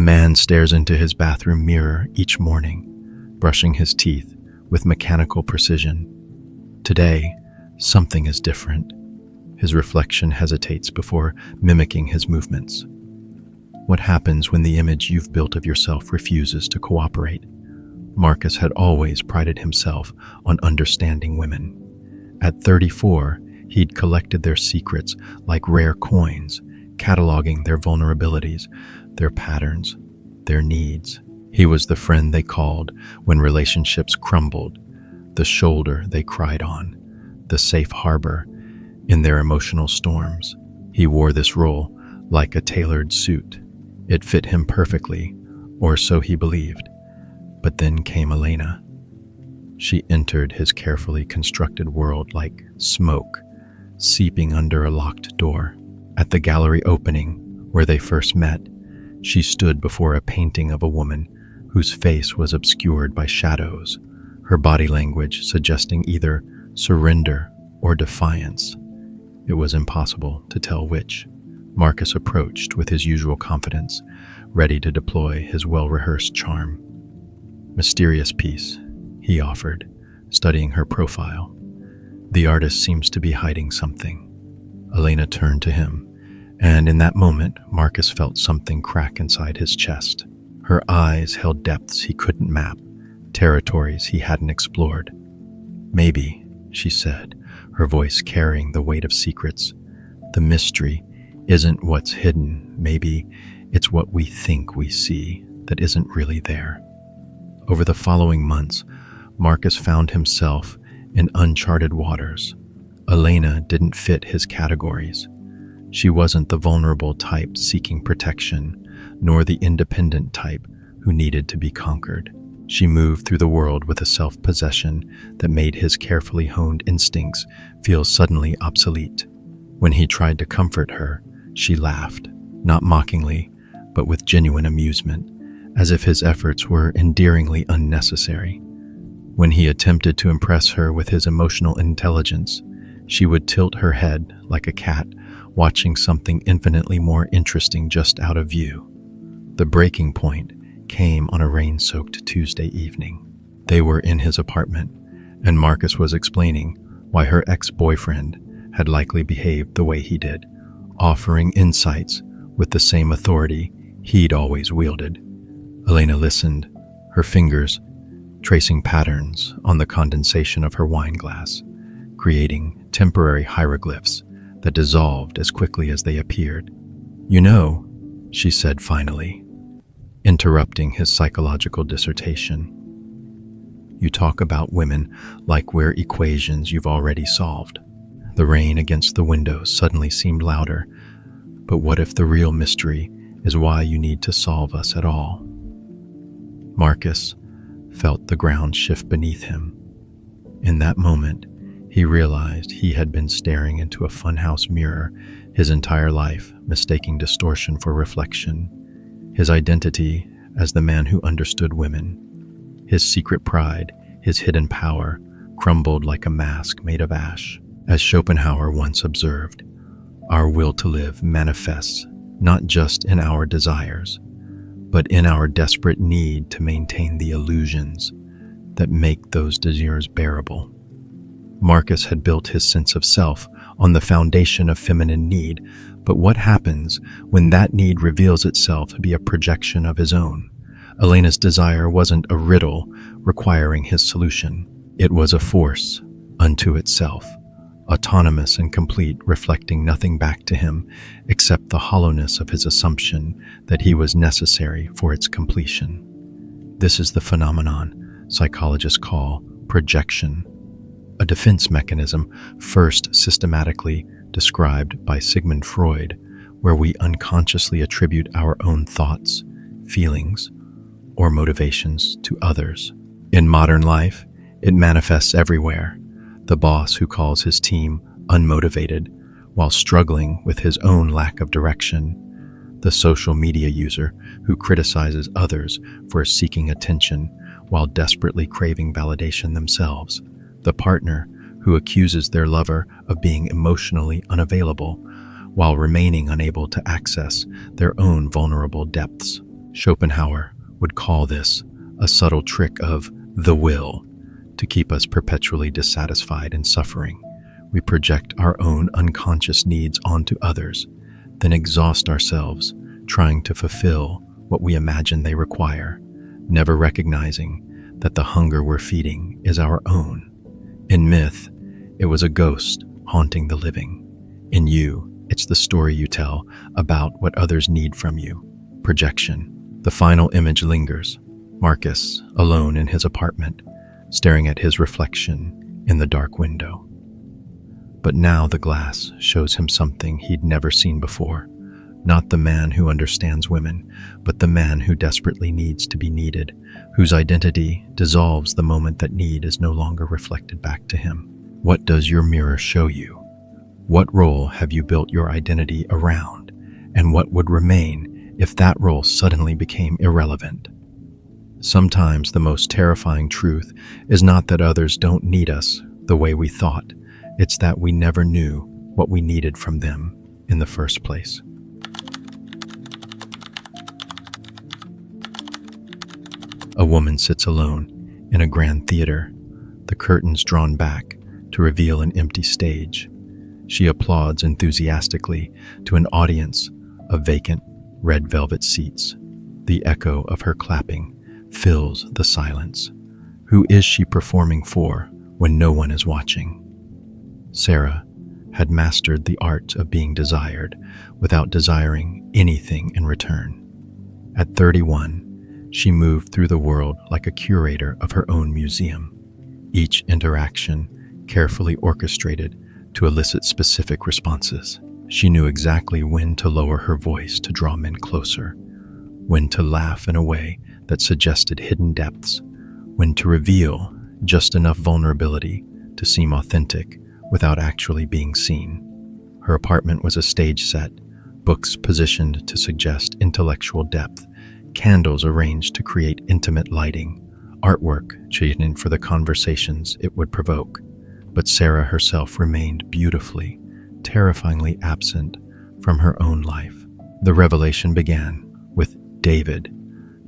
man stares into his bathroom mirror each morning, brushing his teeth with mechanical precision. Today, something is different. His reflection hesitates before mimicking his movements. What happens when the image you've built of yourself refuses to cooperate? Marcus had always prided himself on understanding women. At 34, he'd collected their secrets like rare coins, cataloging their vulnerabilities, their patterns, their needs. He was the friend they called when relationships crumbled, the shoulder they cried on, the safe harbor in their emotional storms. He wore this role like a tailored suit. It fit him perfectly, or so he believed. But then came Elena. She entered his carefully constructed world like smoke, seeping under a locked door. At the gallery opening, where they first met, she stood before a painting of a woman whose face was obscured by shadows, her body language suggesting either surrender or defiance. It was impossible to tell which. Marcus approached with his usual confidence, ready to deploy his well-rehearsed charm. "Mysterious piece," he offered, studying her profile. "The artist seems to be hiding something." Elena turned to him, and in that moment, Marcus felt something crack inside his chest. Her eyes held depths he couldn't map, territories he hadn't explored. "Maybe," she said, her voice carrying the weight of secrets, "the mystery isn't what's hidden. Maybe it's what we think we see that isn't really there." Over the following months, Marcus found himself in uncharted waters. Elena didn't fit his categories. She wasn't the vulnerable type seeking protection, nor the independent type who needed to be conquered. She moved through the world with a self-possession that made his carefully honed instincts feel suddenly obsolete. When he tried to comfort her, she laughed, not mockingly, but with genuine amusement, as if his efforts were endearingly unnecessary. When he attempted to impress her with his emotional intelligence, she would tilt her head like a cat watching something infinitely more interesting just out of view. The breaking point came on a rain-soaked Tuesday evening. They were in his apartment, and Marcus was explaining why her ex-boyfriend had likely behaved the way he did, offering insights with the same authority he'd always wielded. Elena listened, her fingers tracing patterns on the condensation of her wine glass, creating temporary hieroglyphs that dissolved as quickly as they appeared. "You know," she said finally, interrupting his psychological dissertation, "you talk about women like we're equations you've already solved." The rain against the window suddenly seemed louder. "But what if the real mystery is why you need to solve us at all?" Marcus felt the ground shift beneath him. In that moment, he realized he had been staring into a funhouse mirror his entire life, mistaking distortion for reflection. His identity as the man who understood women, his secret pride, his hidden power, crumbled like a mask made of ash. As Schopenhauer once observed, our will to live manifests not just in our desires, but in our desperate need to maintain the illusions that make those desires bearable. Marcus had built his sense of self on the foundation of feminine need, but what happens when that need reveals itself to be a projection of his own? Elena's desire wasn't a riddle requiring his solution. It was a force unto itself, autonomous and complete, reflecting nothing back to him except the hollowness of his assumption that he was necessary for its completion. This is the phenomenon psychologists call projection, a defense mechanism first systematically described by Sigmund Freud, where we unconsciously attribute our own thoughts, feelings, or motivations to others. In modern life, it manifests everywhere. The boss who calls his team unmotivated while struggling with his own lack of direction. The social media user who criticizes others for seeking attention while desperately craving validation themselves. The partner who accuses their lover of being emotionally unavailable while remaining unable to access their own vulnerable depths. Schopenhauer would call this a subtle trick of the will to keep us perpetually dissatisfied and suffering. We project our own unconscious needs onto others, then exhaust ourselves trying to fulfill what we imagine they require, never recognizing that the hunger we're feeding is our own. In myth, it was a ghost haunting the living. In you, it's the story you tell about what others need from you. Projection. The final image lingers. Marcus, alone in his apartment, staring at his reflection in the dark window. But now the glass shows him something he'd never seen before. Not the man who understands women, but the man who desperately needs to be needed, whose identity dissolves the moment that need is no longer reflected back to him. What does your mirror show you? What role have you built your identity around? And what would remain if that role suddenly became irrelevant? Sometimes the most terrifying truth is not that others don't need us the way we thought. It's that we never knew what we needed from them in the first place. A woman sits alone in a grand theater, the curtains drawn back to reveal an empty stage. She applauds enthusiastically to an audience of vacant red velvet seats. The echo of her clapping fills the silence. Who is she performing for when no one is watching? Sarah had mastered the art of being desired without desiring anything in return. At 31, she moved through the world like a curator of her own museum, each interaction carefully orchestrated to elicit specific responses. She knew exactly when to lower her voice to draw men closer, when to laugh in a way that suggested hidden depths, when to reveal just enough vulnerability to seem authentic without actually being seen. Her apartment was a stage set, books positioned to suggest intellectual depth, candles arranged to create intimate lighting, artwork chosen for the conversations it would provoke. But Sarah herself remained beautifully, terrifyingly absent from her own life. The revelation began with David,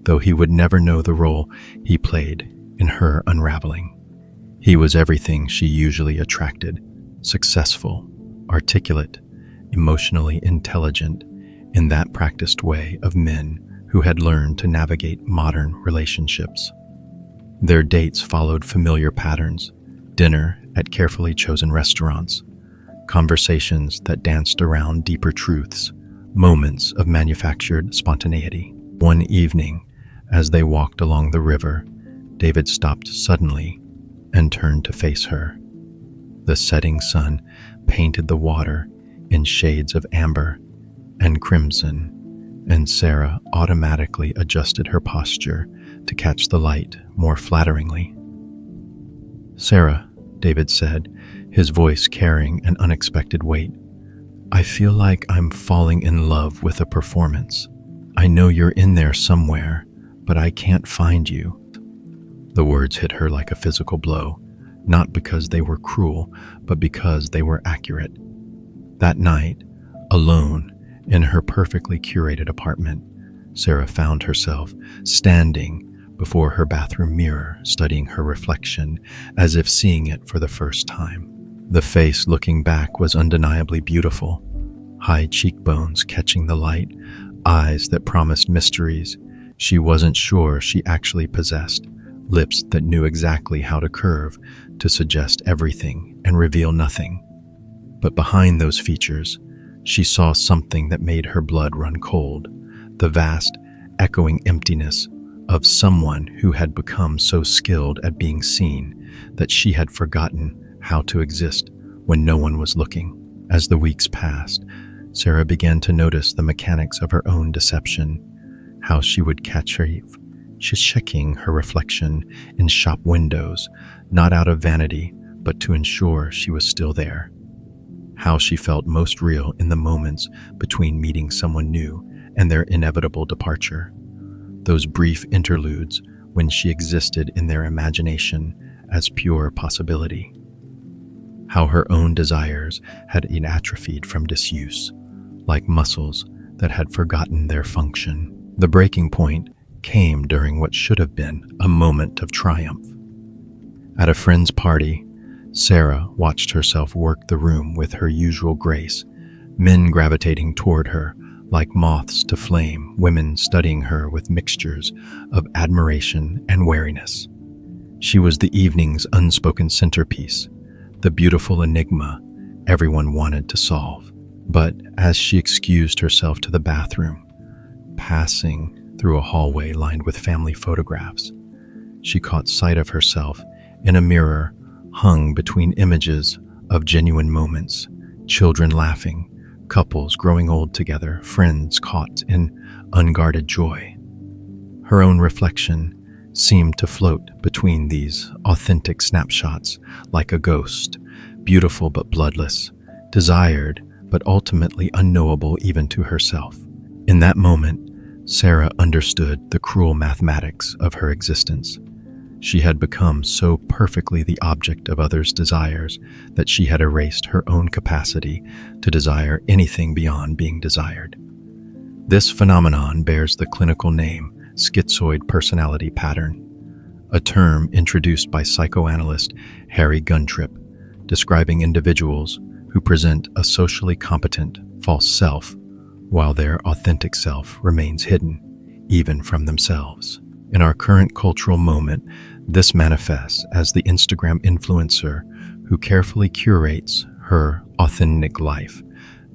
though he would never know the role he played in her unraveling. He was everything she usually attracted: successful, articulate, emotionally intelligent, in that practiced way of men who had learned to navigate modern relationships. Their dates followed familiar patterns: dinner at carefully chosen restaurants, conversations that danced around deeper truths, moments of manufactured spontaneity. One evening, as they walked along the river, David stopped suddenly and turned to face her. The setting sun painted the water in shades of amber and crimson, and Sarah automatically adjusted her posture to catch the light more flatteringly. "Sarah," David said, his voice carrying an unexpected weight, "I feel like I'm falling in love with a performance. I know you're in there somewhere, but I can't find you." The words hit her like a physical blow, not because they were cruel, but because they were accurate. That night, alone in her perfectly curated apartment, Sarah found herself standing before her bathroom mirror, studying her reflection as if seeing it for the first time. The face looking back was undeniably beautiful: high cheekbones catching the light, eyes that promised mysteries she wasn't sure she actually possessed, lips that knew exactly how to curve to suggest everything and reveal nothing. But behind those features, she saw something that made her blood run cold: the vast, echoing emptiness of someone who had become so skilled at being seen that she had forgotten how to exist when no one was looking. As the weeks passed, Sarah began to notice the mechanics of her own deception, how she would catch her checking her reflection in shop windows, not out of vanity, but to ensure she was still there. How she felt most real in the moments between meeting someone new and their inevitable departure. Those brief interludes when she existed in their imagination as pure possibility. How her own desires had atrophied from disuse, like muscles that had forgotten their function. The breaking point came during what should have been a moment of triumph. At a friend's party, Sarah watched herself work the room with her usual grace, men gravitating toward her like moths to flame, women studying her with mixtures of admiration and wariness. She was the evening's unspoken centerpiece, the beautiful enigma everyone wanted to solve. But as she excused herself to the bathroom, passing through a hallway lined with family photographs, she caught sight of herself in a mirror hung between images of genuine moments, children laughing, couples growing old together, friends caught in unguarded joy. Her own reflection seemed to float between these authentic snapshots like a ghost, beautiful but bloodless, desired but ultimately unknowable even to herself. In that moment, Sarah understood the cruel mathematics of her existence. She had become so perfectly the object of others' desires that she had erased her own capacity to desire anything beyond being desired. This phenomenon bears the clinical name schizoid personality pattern, a term introduced by psychoanalyst Harry Guntrip, describing individuals who present a socially competent false self while their authentic self remains hidden, even from themselves. In our current cultural moment, this manifests as the Instagram influencer who carefully curates her authentic life,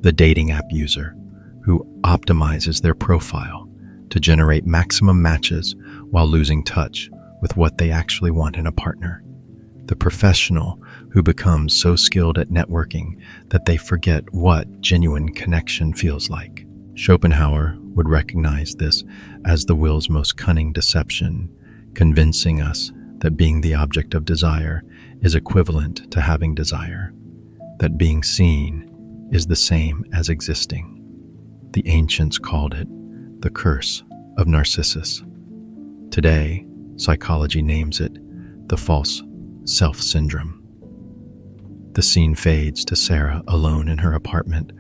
the dating app user who optimizes their profile to generate maximum matches while losing touch with what they actually want in a partner, the professional who becomes so skilled at networking that they forget what genuine connection feels like. Schopenhauer would recognize this as the will's most cunning deception, convincing us that being the object of desire is equivalent to having desire, that being seen is the same as existing. The ancients called it the curse of Narcissus. Today, psychology names it the false self syndrome. The scene fades to Sarah alone in her apartment,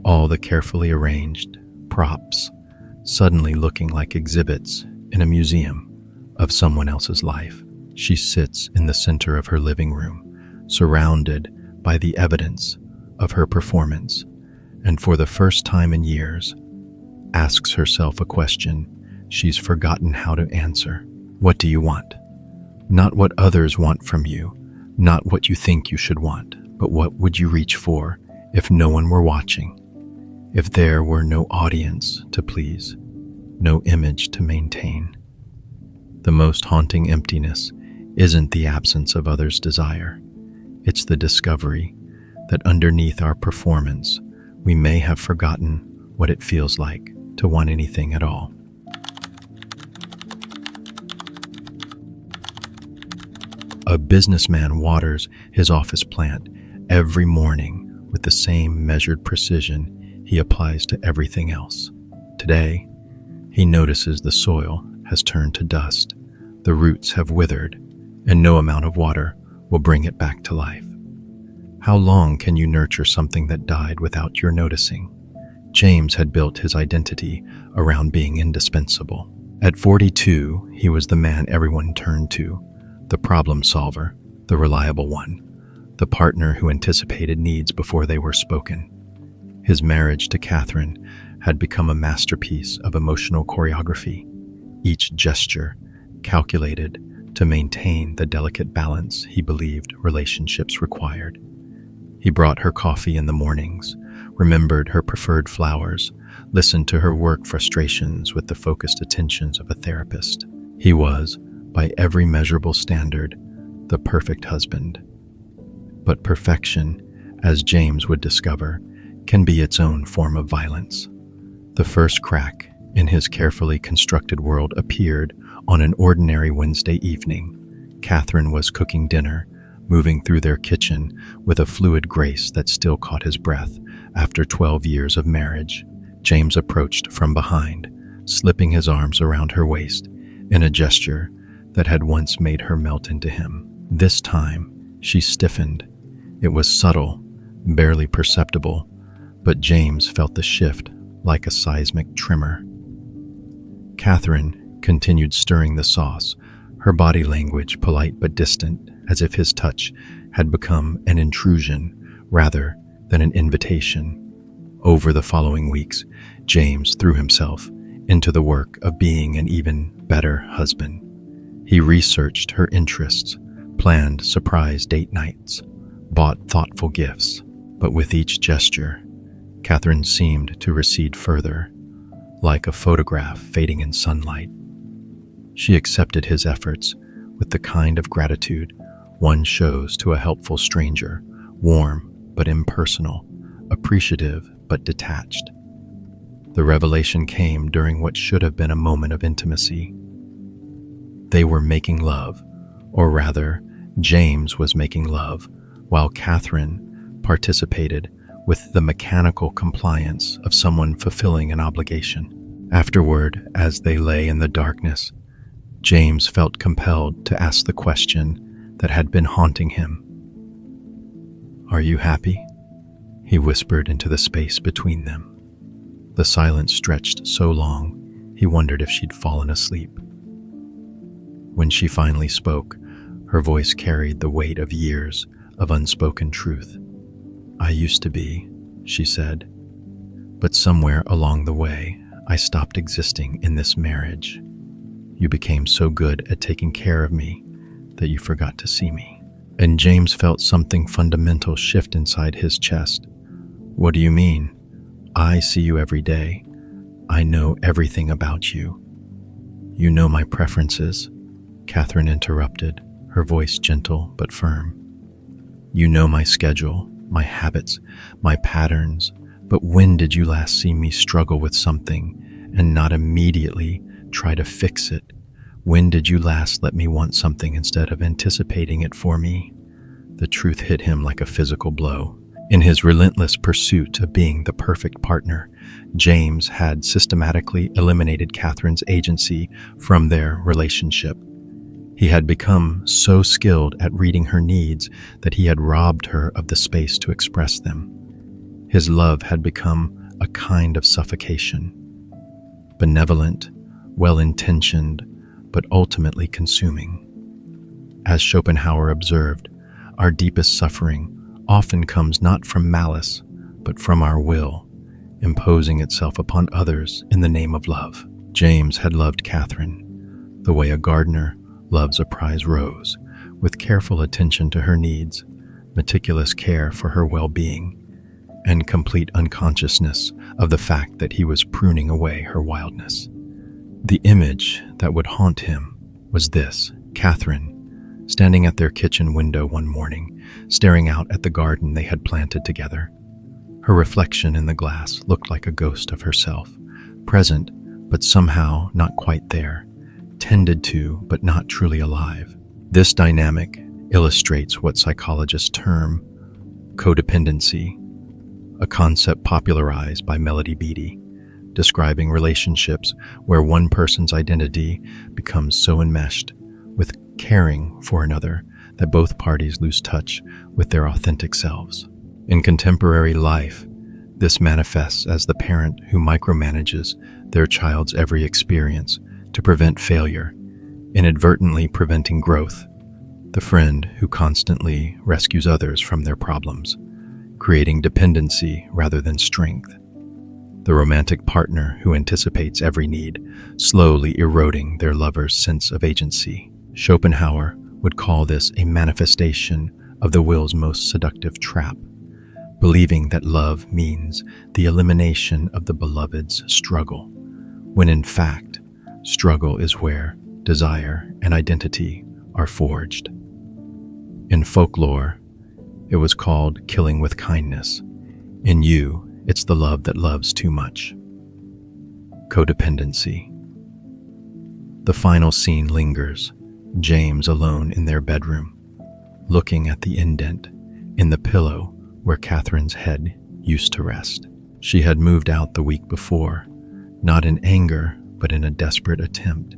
all the carefully arranged props suddenly looking like exhibits in a museum of someone else's life. She sits in the center of her living room, surrounded by the evidence of her performance, and for the first time in years, asks herself a question she's forgotten how to answer. What do you want? Not what others want from you, not what you think you should want, but what would you reach for if no one were watching, if there were no audience to please, no image to maintain? The most haunting emptiness isn't the absence of others' desire. It's the discovery that underneath our performance, we may have forgotten what it feels like to want anything at all. A businessman waters his office plant every morning with the same measured precision he applies to everything else. Today, he notices the soil has turned to dust, the roots have withered, and no amount of water will bring it back to life. How long can you nurture something that died without your noticing? James had built his identity around being indispensable. At 42, he was the man everyone turned to, the problem solver, the reliable one, the partner who anticipated needs before they were spoken. His marriage to Catherine had become a masterpiece of emotional choreography, each gesture calculated to maintain the delicate balance he believed relationships required. He brought her coffee in the mornings, remembered her preferred flowers, listened to her work frustrations with the focused attentions of a therapist. He was, by every measurable standard, the perfect husband. But perfection, as James would discover, can be its own form of violence. The first crack in his carefully constructed world appeared on an ordinary Wednesday evening. Catherine was cooking dinner, moving through their kitchen with a fluid grace that still caught his breath after 12 years of marriage. James approached from behind, slipping his arms around her waist in a gesture that had once made her melt into him. This time, she stiffened. It was subtle, barely perceptible, but James felt the shift like a seismic tremor. Catherine continued stirring the sauce, her body language polite but distant, as if his touch had become an intrusion rather than an invitation. Over the following weeks, James threw himself into the work of being an even better husband. He researched her interests, planned surprise date nights, bought thoughtful gifts, but with each gesture, Catherine seemed to recede further, like a photograph fading in sunlight. She accepted his efforts with the kind of gratitude one shows to a helpful stranger, warm but impersonal, appreciative but detached. The revelation came during what should have been a moment of intimacy. They were making love, or rather, James was making love, while Catherine participated with the mechanical compliance of someone fulfilling an obligation. Afterward, as they lay in the darkness, James felt compelled to ask the question that had been haunting him. "Are you happy?" he whispered into the space between them. The silence stretched so long, he wondered if she'd fallen asleep. When she finally spoke, her voice carried the weight of years of unspoken truth. "I used to be," she said, "but somewhere along the way, I stopped existing in this marriage. You became so good at taking care of me that you forgot to see me." And James felt something fundamental shift inside his chest. "What do you mean? I see you every day. I know everything about you." "You know my preferences," Catherine interrupted, her voice gentle but firm. "You know my schedule, my habits, my patterns, but when did you last see me struggle with something and not immediately try to fix it? When did you last let me want something instead of anticipating it for me?" The truth hit him like a physical blow. In his relentless pursuit of being the perfect partner, James had systematically eliminated Catherine's agency from their relationship. He had become so skilled at reading her needs that he had robbed her of the space to express them. His love had become a kind of suffocation, benevolent, well-intentioned, but ultimately consuming. As Schopenhauer observed, our deepest suffering often comes not from malice, but from our will, imposing itself upon others in the name of love. James had loved Catherine the way a gardener loves a prize rose, with careful attention to her needs, meticulous care for her well-being, and complete unconsciousness of the fact that he was pruning away her wildness. The image that would haunt him was this: Catherine, standing at their kitchen window one morning, staring out at the garden they had planted together. Her reflection in the glass looked like a ghost of herself, present but somehow not quite there, tended to but not truly alive. This dynamic illustrates what psychologists term codependency, a concept popularized by Melody Beattie, describing relationships where one person's identity becomes so enmeshed with caring for another that both parties lose touch with their authentic selves. In contemporary life, this manifests as the parent who micromanages their child's every experience to prevent failure, inadvertently preventing growth, the friend who constantly rescues others from their problems, creating dependency rather than strength, the romantic partner who anticipates every need, slowly eroding their lover's sense of agency. Schopenhauer would call this a manifestation of the will's most seductive trap, believing that love means the elimination of the beloved's struggle, when in fact, struggle is where desire and identity are forged. In folklore, it was called killing with kindness. In you, it's the love that loves too much. Codependency. The final scene lingers, James alone in their bedroom, looking at the indent in the pillow where Catherine's head used to rest. She had moved out the week before, not in anger, but in a desperate attempt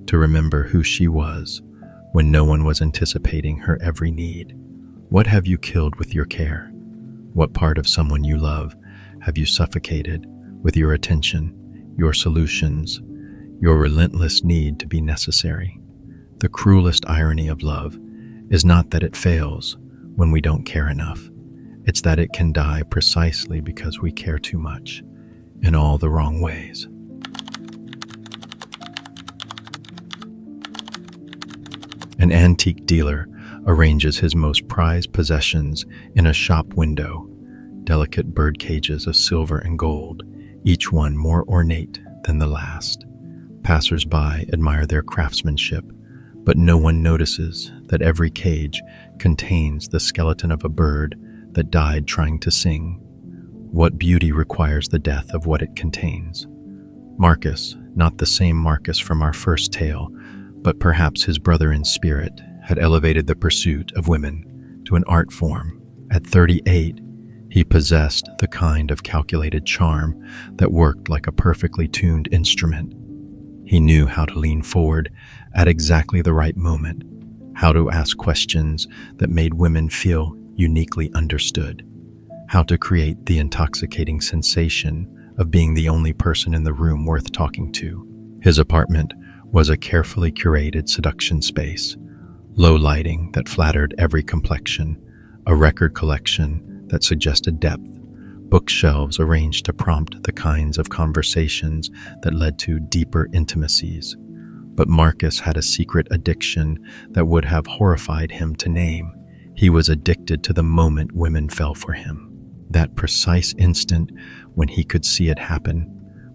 to remember who she was when no one was anticipating her every need. What have you killed with your care? What part of someone you love have you suffocated with your attention, your solutions, your relentless need to be necessary. The cruelest irony of love is not that it fails when we don't care enough. It's that it can die precisely because we care too much, in all the wrong ways. An antique dealer arranges his most prized possessions in a shop window, delicate bird cages of silver and gold, each one more ornate than the last. Passers-by admire their craftsmanship, but no one notices that every cage contains the skeleton of a bird that died trying to sing. What beauty requires the death of what it contains? Marcus, not the same Marcus from our first tale, but perhaps his brother in spirit, had elevated the pursuit of women to an art form. At 38, he possessed the kind of calculated charm that worked like a perfectly tuned instrument. He knew how to lean forward at exactly the right moment, how to ask questions that made women feel uniquely understood, how to create the intoxicating sensation of being the only person in the room worth talking to. His apartment was a carefully curated seduction space, low lighting that flattered every complexion, a record collection that suggested depth, bookshelves arranged to prompt the kinds of conversations that led to deeper intimacies. But Marcus had a secret addiction that would have horrified him to name. He was addicted to the moment women fell for him, that precise instant when he could see it happen,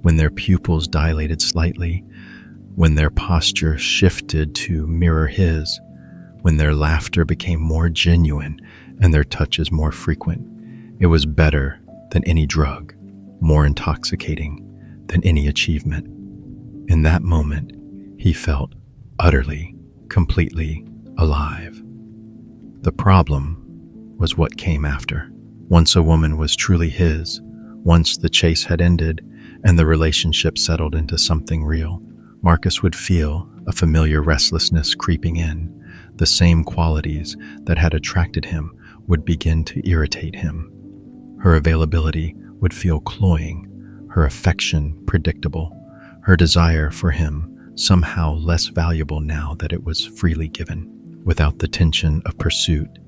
when their pupils dilated slightly, when their posture shifted to mirror his, when their laughter became more genuine and their touches more frequent. It was better than any drug, more intoxicating than any achievement. In that moment, he felt utterly, completely alive. The problem was what came after. Once a woman was truly his, once the chase had ended and the relationship settled into something real, Marcus would feel a familiar restlessness creeping in. The same qualities that had attracted him would begin to irritate him. Her availability would feel cloying, her affection predictable, her desire for him somehow less valuable now that it was freely given. Without the tension of pursuit,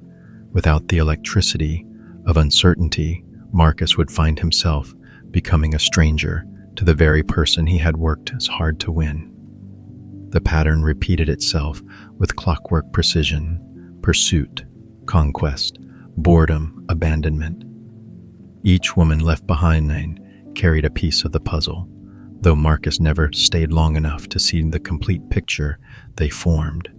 without the electricity of uncertainty, Marcus would find himself becoming a stranger to the very person he had worked as hard to win. The pattern repeated itself with clockwork precision: pursuit, conquest, boredom, abandonment. Each woman left behind carried a piece of the puzzle, though Marcus never stayed long enough to see the complete picture they formed.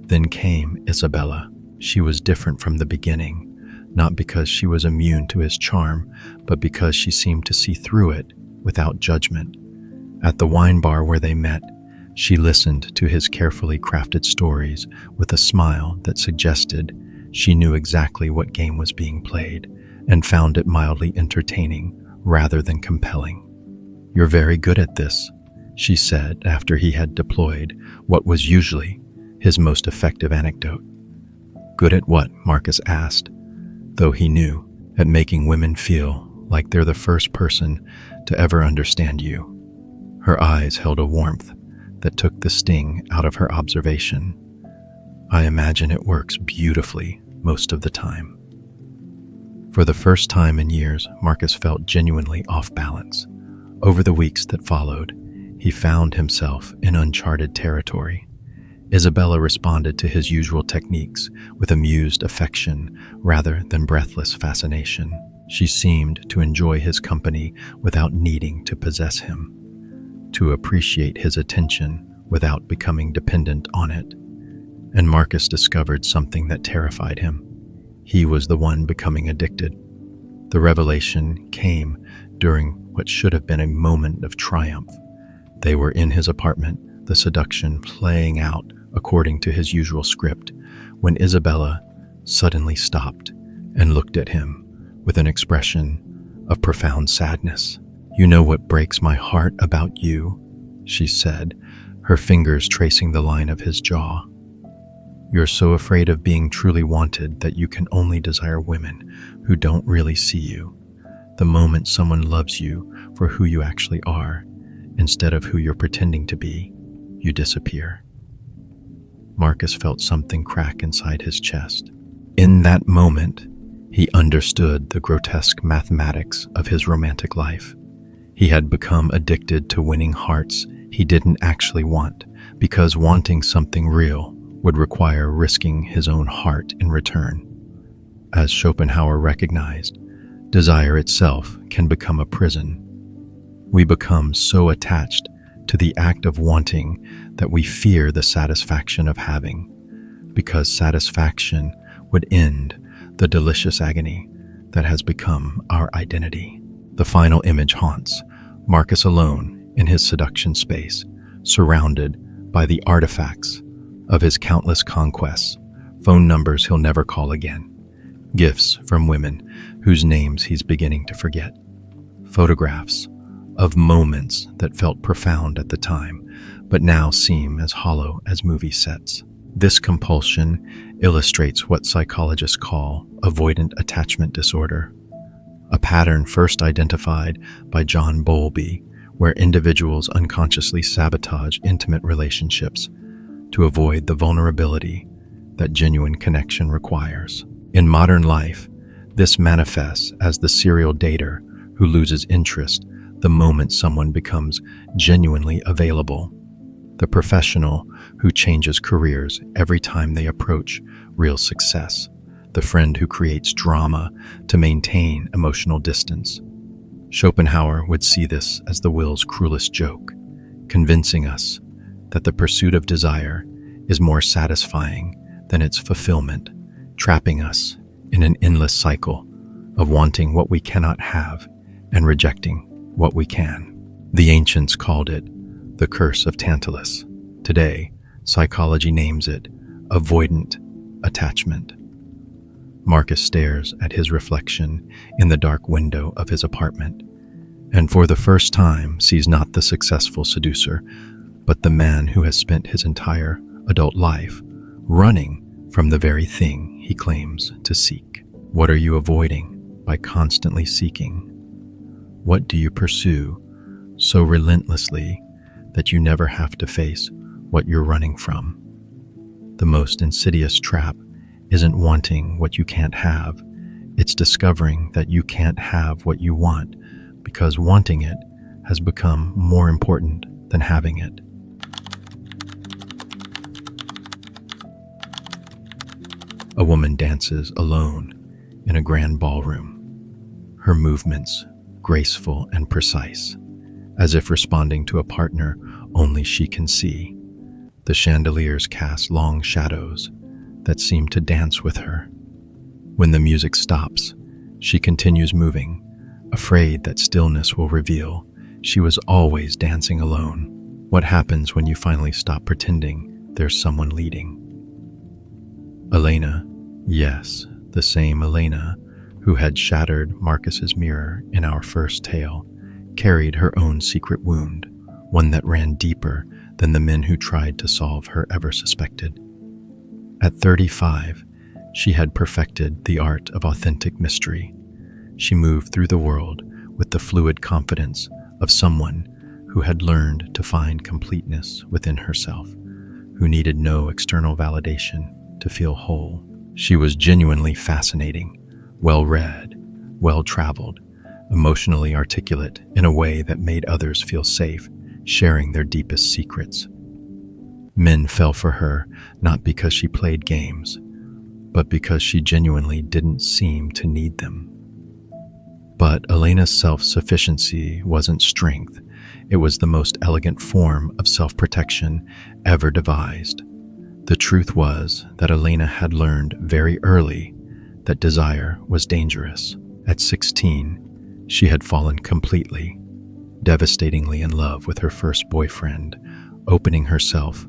Then came Isabella. She was different from the beginning, not because she was immune to his charm, but because she seemed to see through it without judgment. At the wine bar where they met, she listened to his carefully crafted stories with a smile that suggested she knew exactly what game was being played and found it mildly entertaining rather than compelling. "You're very good at this," she said after he had deployed what was usually his most effective anecdote. "Good at what?" Marcus asked, though he knew at making women feel like they're the first person to ever understand you. Her eyes held a warmth that took the sting out of her observation. "I imagine it works beautifully most of the time." For the first time in years, Marcus felt genuinely off balance. Over the weeks that followed, he found himself in uncharted territory. Isabella responded to his usual techniques with amused affection rather than breathless fascination. She seemed to enjoy his company without needing to possess him, to appreciate his attention without becoming dependent on it. And Marcus discovered something that terrified him. He was the one becoming addicted. The revelation came during what should have been a moment of triumph. They were in his apartment, the seduction playing out according to his usual script, when Isabella suddenly stopped and looked at him with an expression of profound sadness. "You know what breaks my heart about you," she said, her fingers tracing the line of his jaw. "You're so afraid of being truly wanted that you can only desire women who don't really see you. The moment someone loves you for who you actually are, Instead of who you're pretending to be, you disappear. Marcus felt something crack inside his chest. In that moment, he understood the grotesque mathematics of his romantic life. He had become addicted to winning hearts he didn't actually want, because wanting something real would require risking his own heart in return. As Schopenhauer recognized, desire itself can become a prison. We become so attached to the act of wanting that we fear the satisfaction of having, because satisfaction would end the delicious agony that has become our identity. The final image haunts Marcus alone in his seduction space, surrounded by the artifacts of his countless conquests, phone numbers he'll never call again, gifts from women whose names he's beginning to forget, photographs of moments that felt profound at the time, but now seem as hollow as movie sets. This compulsion illustrates what psychologists call avoidant attachment disorder, a pattern first identified by John Bowlby, where individuals unconsciously sabotage intimate relationships to avoid the vulnerability that genuine connection requires. In modern life, this manifests as the serial dater who loses interest the moment someone becomes genuinely available, the professional who changes careers every time they approach real success, the friend who creates drama to maintain emotional distance. Schopenhauer would see this as the will's cruelest joke, convincing us that the pursuit of desire is more satisfying than its fulfillment, trapping us in an endless cycle of wanting what we cannot have and rejecting what we can. The ancients called it the curse of Tantalus. Today, psychology names it avoidant attachment. Marcus stares at his reflection in the dark window of his apartment, and for the first time sees not the successful seducer, but the man who has spent his entire adult life running from the very thing he claims to seek. What are you avoiding by constantly seeking? What do you pursue so relentlessly that you never have to face what you're running from? The most insidious trap isn't wanting what you can't have. It's discovering that you can't have what you want because wanting it has become more important than having it. A woman dances alone in a grand ballroom, her movements graceful and precise, as if responding to a partner only she can see. The chandeliers cast long shadows that seem to dance with her. When the music stops, she continues moving, afraid that stillness will reveal she was always dancing alone. What happens when you finally stop pretending there's someone leading? Elena, yes, the same Elena who had shattered Marcus's mirror in our first tale, carried her own secret wound, one that ran deeper than the men who tried to solve her ever suspected. At 35, she had perfected the art of authentic mystery. She moved through the world with the fluid confidence of someone who had learned to find completeness within herself, who needed no external validation to feel whole. She was genuinely fascinating, well-read, well-traveled, emotionally articulate in a way that made others feel safe, sharing their deepest secrets. Men fell for her not because she played games, but because she genuinely didn't seem to need them. But Elena's self-sufficiency wasn't strength. It was the most elegant form of self-protection ever devised. The truth was that Elena had learned very early that desire was dangerous. At 16, she had fallen completely, devastatingly in love with her first boyfriend, opening herself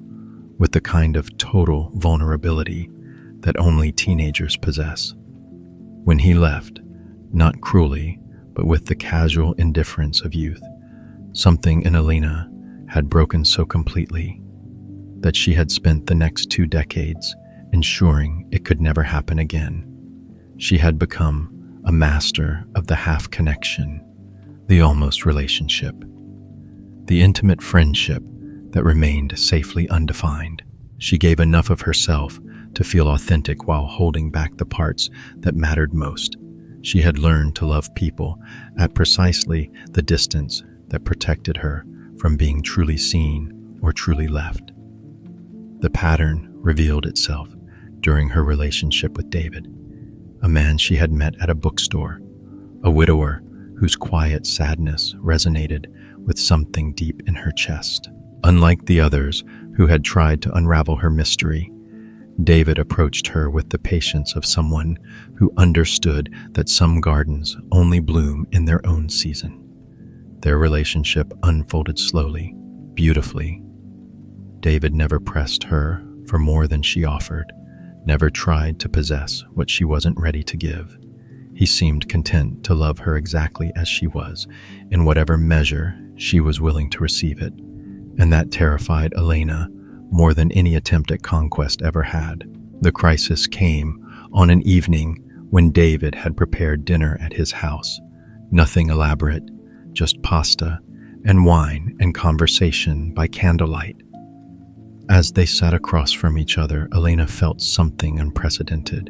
with the kind of total vulnerability that only teenagers possess. When he left, not cruelly, but with the casual indifference of youth, something in Elena had broken so completely that she had spent the next 2 decades ensuring it could never happen again. She had become a master of the half connection, the almost relationship, the intimate friendship that remained safely undefined. She gave enough of herself to feel authentic while holding back the parts that mattered most. She had learned to love people at precisely the distance that protected her from being truly seen or truly left. The pattern revealed itself during her relationship with David, a man she had met at a bookstore, a widower whose quiet sadness resonated with something deep in her chest. Unlike the others who had tried to unravel her mystery, David approached her with the patience of someone who understood that some gardens only bloom in their own season. Their relationship unfolded slowly, beautifully. David never pressed her for more than she offered, never tried to possess what she wasn't ready to give. He seemed content to love her exactly as she was, in whatever measure she was willing to receive it. And that terrified Elena more than any attempt at conquest ever had. The crisis came on an evening when David had prepared dinner at his house. Nothing elaborate, just pasta and wine and conversation by candlelight. As they sat across from each other, Elena felt something unprecedented,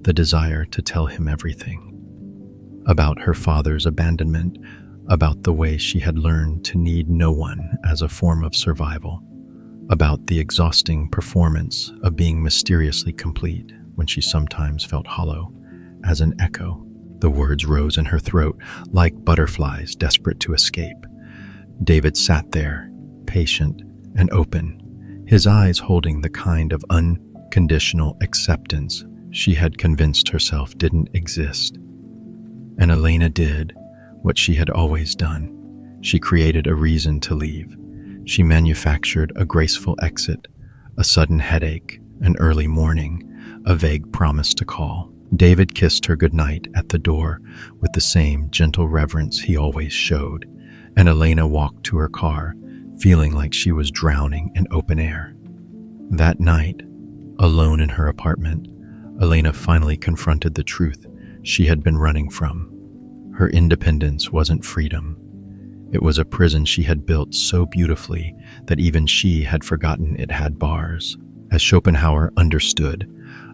the desire to tell him everything. About her father's abandonment, about the way she had learned to need no one as a form of survival, about the exhausting performance of being mysteriously complete when she sometimes felt hollow as an echo. The words rose in her throat like butterflies desperate to escape. David sat there, patient and open, his eyes holding the kind of unconditional acceptance she had convinced herself didn't exist. And Elena did what she had always done. She created a reason to leave. She manufactured a graceful exit, a sudden headache, an early morning, a vague promise to call. David kissed her goodnight at the door with the same gentle reverence he always showed, and Elena walked to her car, feeling like she was drowning in open air. That night, alone in her apartment, Elena finally confronted the truth she had been running from. Her independence wasn't freedom. It was a prison she had built so beautifully that even she had forgotten it had bars. As Schopenhauer understood,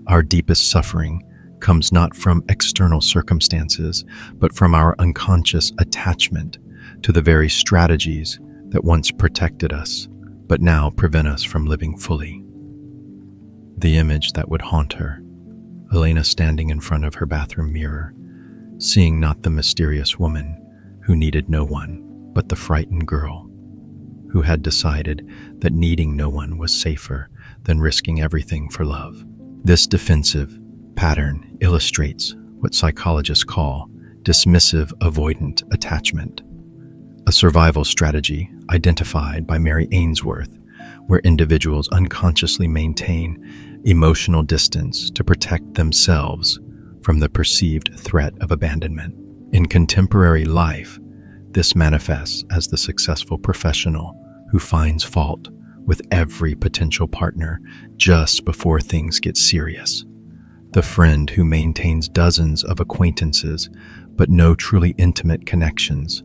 our deepest suffering comes not from external circumstances, but from our unconscious attachment to the very strategies that once protected us, but now prevent us from living fully. The image that would haunt her, Elena standing in front of her bathroom mirror, seeing not the mysterious woman who needed no one, but the frightened girl who had decided that needing no one was safer than risking everything for love. This defensive pattern illustrates what psychologists call dismissive avoidant attachment, a survival strategy identified by Mary Ainsworth, where individuals unconsciously maintain emotional distance to protect themselves from the perceived threat of abandonment. In contemporary life, this manifests as the successful professional who finds fault with every potential partner just before things get serious. The friend who maintains dozens of acquaintances but no truly intimate connections.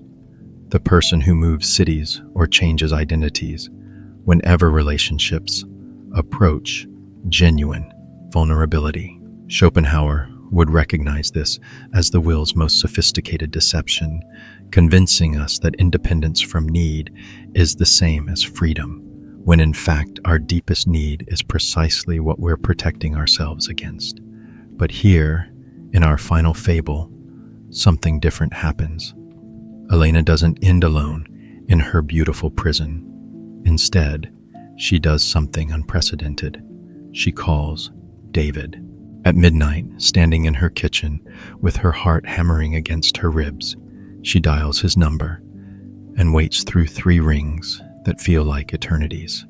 The person who moves cities or changes identities whenever relationships approach genuine vulnerability. Schopenhauer would recognize this as the will's most sophisticated deception, convincing us that independence from need is the same as freedom, when in fact our deepest need is precisely what we're protecting ourselves against. But here, in our final fable, something different happens. Elena doesn't end alone in her beautiful prison. Instead, she does something unprecedented. She calls David. At midnight, standing in her kitchen with her heart hammering against her ribs, she dials his number and waits through 3 rings that feel like eternities.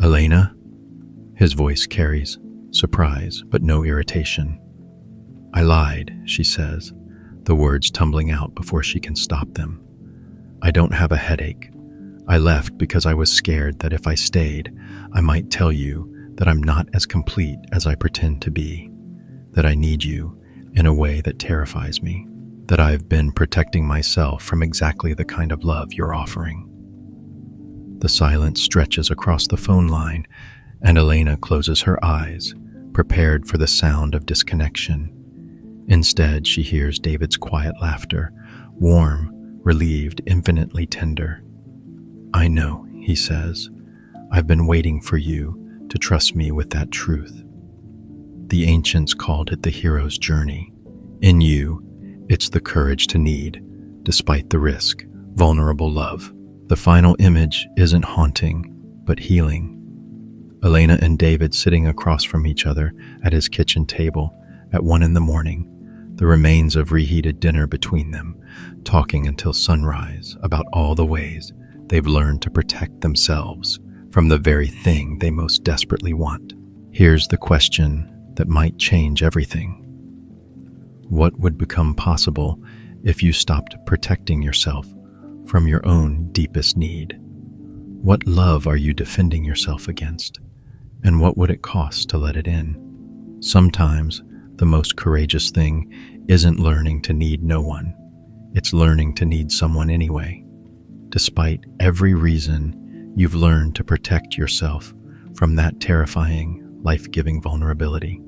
Elena? His voice carries surprise but no irritation. I lied, she says, the words tumbling out before she can stop them. I don't have a headache. I left because I was scared that if I stayed, I might tell you that I'm not as complete as I pretend to be, that I need you in a way that terrifies me, that I've been protecting myself from exactly the kind of love you're offering. The silence stretches across the phone line, and Elena closes her eyes, prepared for the sound of disconnection. Instead, she hears David's quiet laughter, warm, relieved, infinitely tender. "I know," he says. "I've been waiting for you to trust me with that truth." The ancients called it the hero's journey. In you, it's the courage to need, despite the risk, vulnerable love. The final image isn't haunting, but healing. Elena and David sitting across from each other at his kitchen table at 1 a.m, the remains of reheated dinner between them, talking until sunrise about all the ways they've learned to protect themselves from the very thing they most desperately want. Here's the question that might change everything. What would become possible if you stopped protecting yourself from your own deepest need? What love are you defending yourself against? And what would it cost to let it in? Sometimes the most courageous thing isn't learning to need no one. It's learning to need someone anyway. Despite every reason you've learned to protect yourself from that terrifying, life-giving vulnerability.